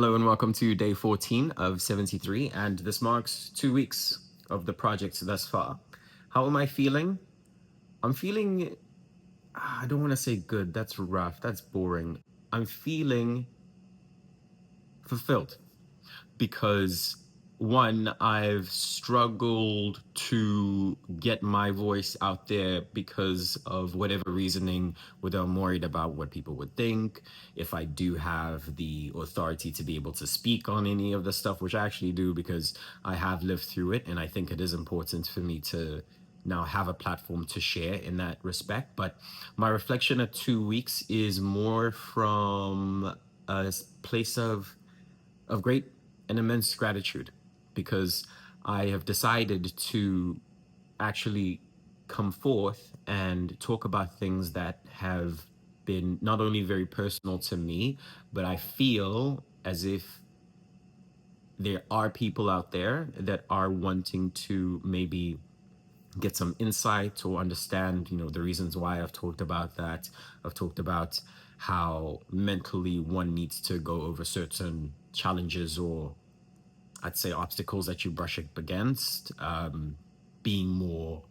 Hello and welcome to day 14 of 73, and this marks 2 weeks of the project thus far. How am I feeling? I'm feeling, I don't want to say good, that's rough, that's boring. I'm feeling fulfilled because one, I've struggled to get my voice out there because of whatever reasoning, whether I'm worried about what people would think, if I do have the authority to be able to speak on any of the stuff, which I actually do because I have lived through it. And I think it is important for me to now have a platform to share in that respect. But my reflection of 2 weeks is more from a place of great and immense gratitude because I have decided to actually come forth and talk about things that have been not only very personal to me, but I feel as if there are people out there that are wanting to maybe get some insight or understand, the reasons why I've talked about that. I've talked about how mentally one needs to go over certain challenges, or I'd say obstacles that you brush up against, being more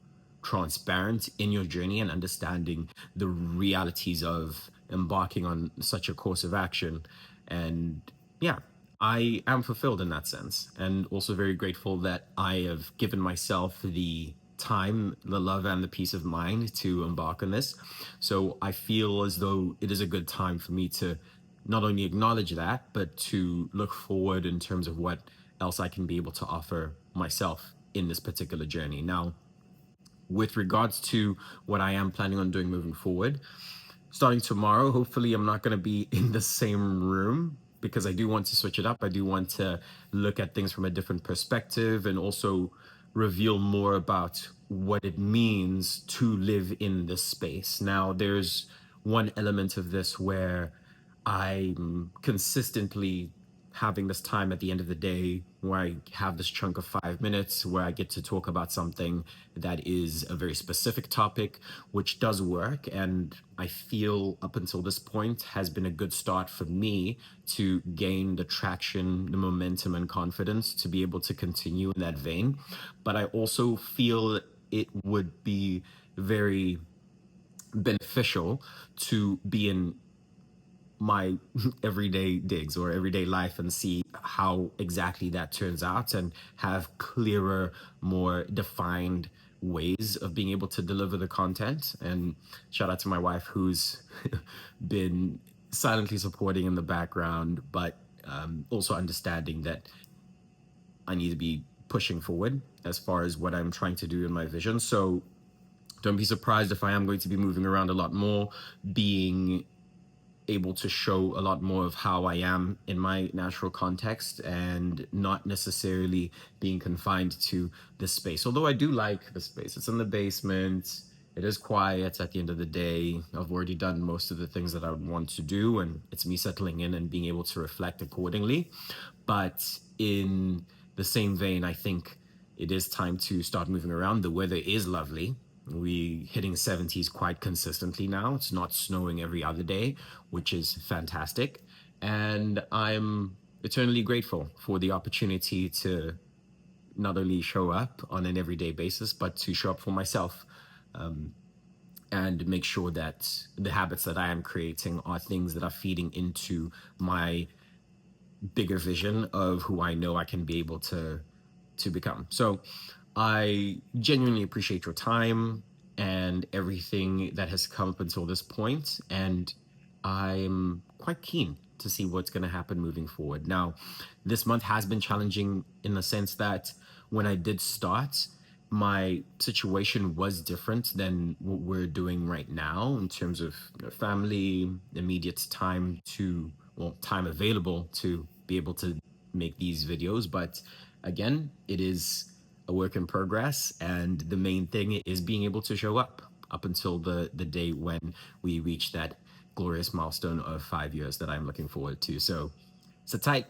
transparent in your journey and understanding the realities of embarking on such a course of action. And yeah, I am fulfilled in that sense, and also very grateful that I have given myself the time, the love, and the peace of mind to embark on this. So I feel as though it is a good time for me to not only acknowledge that, but to look forward in terms of what else I can be able to offer myself in this particular journey. Now, with regards to what I am planning on doing moving forward, starting tomorrow, hopefully I'm not going to be in the same room because I do want to switch it up. I do want to look at things from a different perspective and also reveal more about what it means to live in this space. Now, there's one element of this where I'm consistently having this time at the end of the day where I have this chunk of 5 minutes where I get to talk about something that is a very specific topic, which does work. And I feel up until this point has been a good start for me to gain the traction, the momentum, and confidence to be able to continue in that vein. But I also feel it would be very beneficial to be in my everyday digs or everyday life and see how exactly that turns out and have clearer, more defined ways of being able to deliver the content. And shout out to my wife who's been silently supporting in the background, but also understanding that I need to be pushing forward as far as what I'm trying to do in my vision. So don't be surprised if I am going to be moving around a lot more, being able to show a lot more of how I am in my natural context and not necessarily being confined to this space. Although I do like the space, it's in the basement. It is quiet at the end of the day. I've already done most of the things that I would want to do, and it's me settling in and being able to reflect accordingly. But in the same vein, I think it is time to start moving around. The weather is lovely. We hitting 70s quite consistently now. It's not snowing every other day, which is fantastic. And I'm eternally grateful for the opportunity to not only show up on an everyday basis, but to show up for myself, and make sure that the habits that I am creating are things that are feeding into my bigger vision of who I know I can be able to become. So I genuinely appreciate your time and everything that has come up until this point, and I'm quite keen to see what's going to happen moving forward. Now, this month has been challenging in the sense that when I did start, my situation was different than what we're doing right now in terms of family, immediate time to, well, time available to be able to make these videos. But again, it is a work in progress, and the main thing is being able to show up until the day when we reach that glorious milestone of 5 years that I'm looking forward to. So sit tight.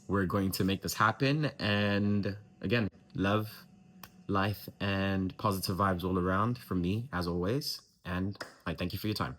We're going to make this happen. And again, love, life, and positive vibes all around from me, as always. And I thank you for your time.